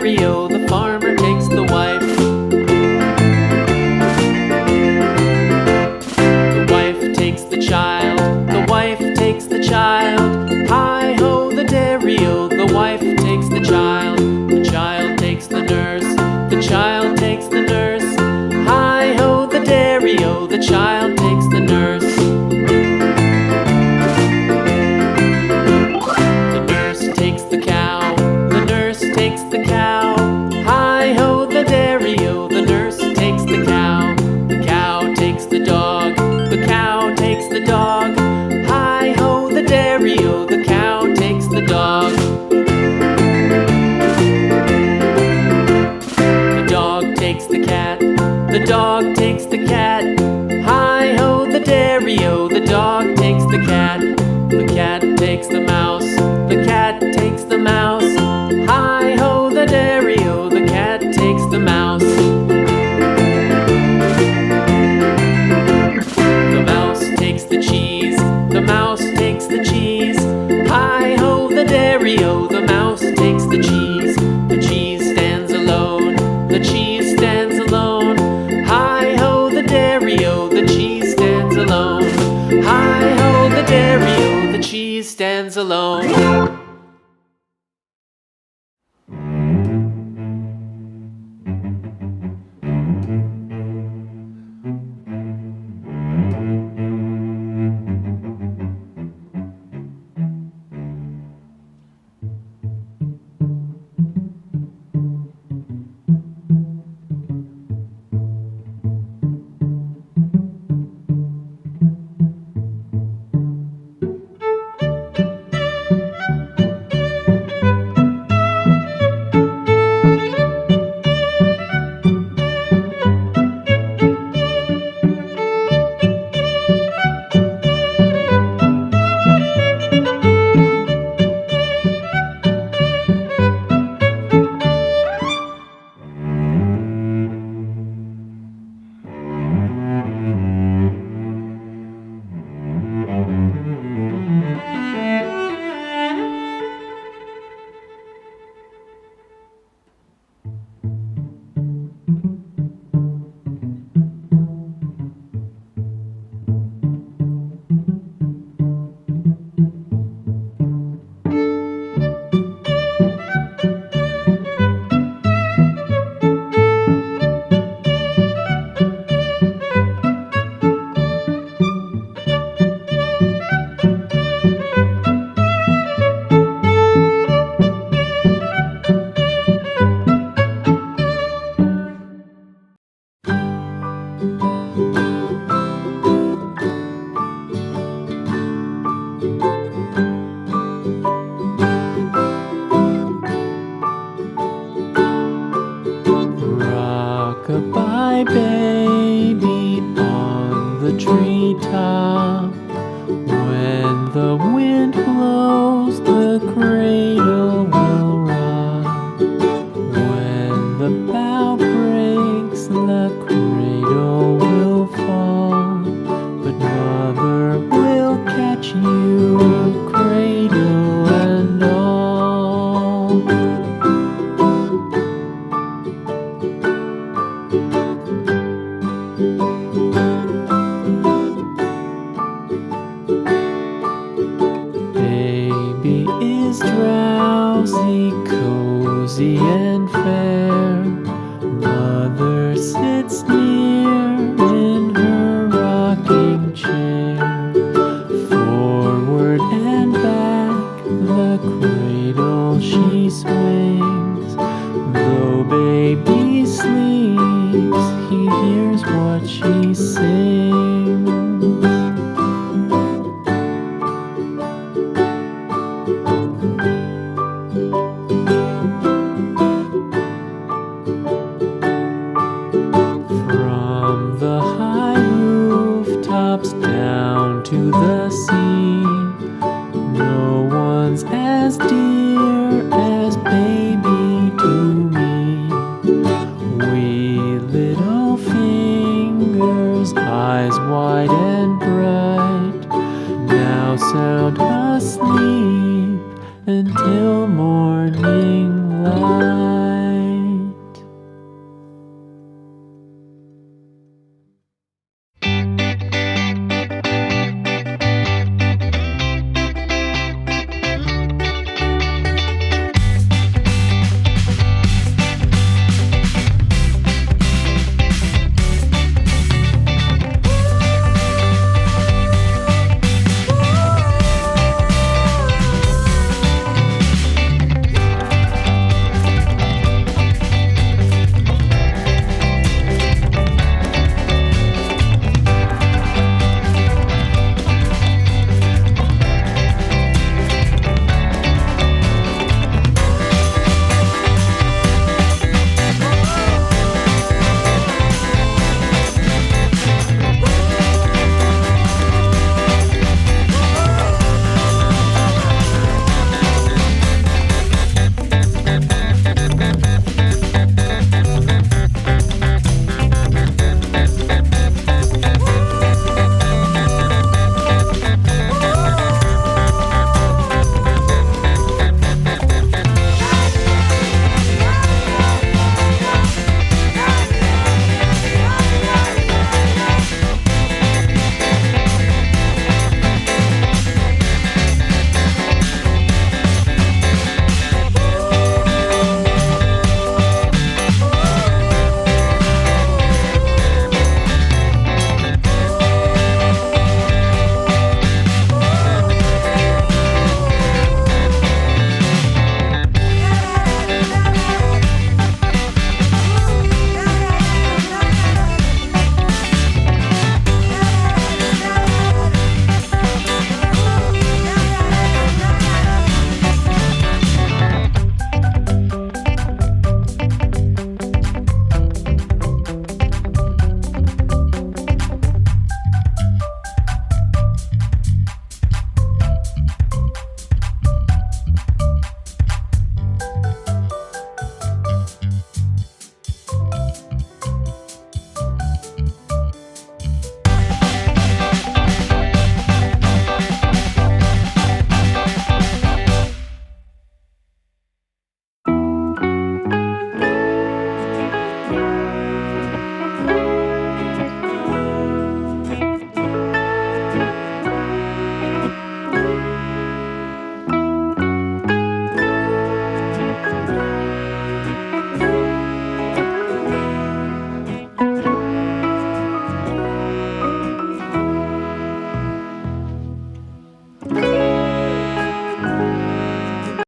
dairy-o, the farmer takes the wife. The wife takes the child, the wife takes the child. Hi-ho, the dairy-o, the wife takes the child. The child takes the nurse, the child takes the nurse. Hi-ho, the dairy-o, the child takes the nurse. The nurse takes the cow, the nurse takes the cow. Hi-ho, the dairy-o, the nurse takes the cow. The cow takes the dog, the cow takes the dog. Hi-ho, the dairy-o, the cow takes the dog. The dog takes the cat, the dog takes the cat. Hi-ho, the dairy-o, the dog takes the cat. The cat takes the mouse, the cat takes the mouse. Hi-ho, the dairy-o, the cat takes the mouse. The mouse takes the cheese, the mouse takes the cheese. Hi-ho, the dairy-o, the mouse takes the cheese. The cheese stands alone, the cheese stands alone. Hi-ho, the dairy-o, the cheese stands alone. Hi-ho, the dairy-o, the cheese stands alone. Rock-a-bye baby on the treetop. When the wind blows, the cradle will rock. When the bough breaks, the cradle will fall. But mother will catch you, cradle and all. Baby is drowsy, cozy and fair.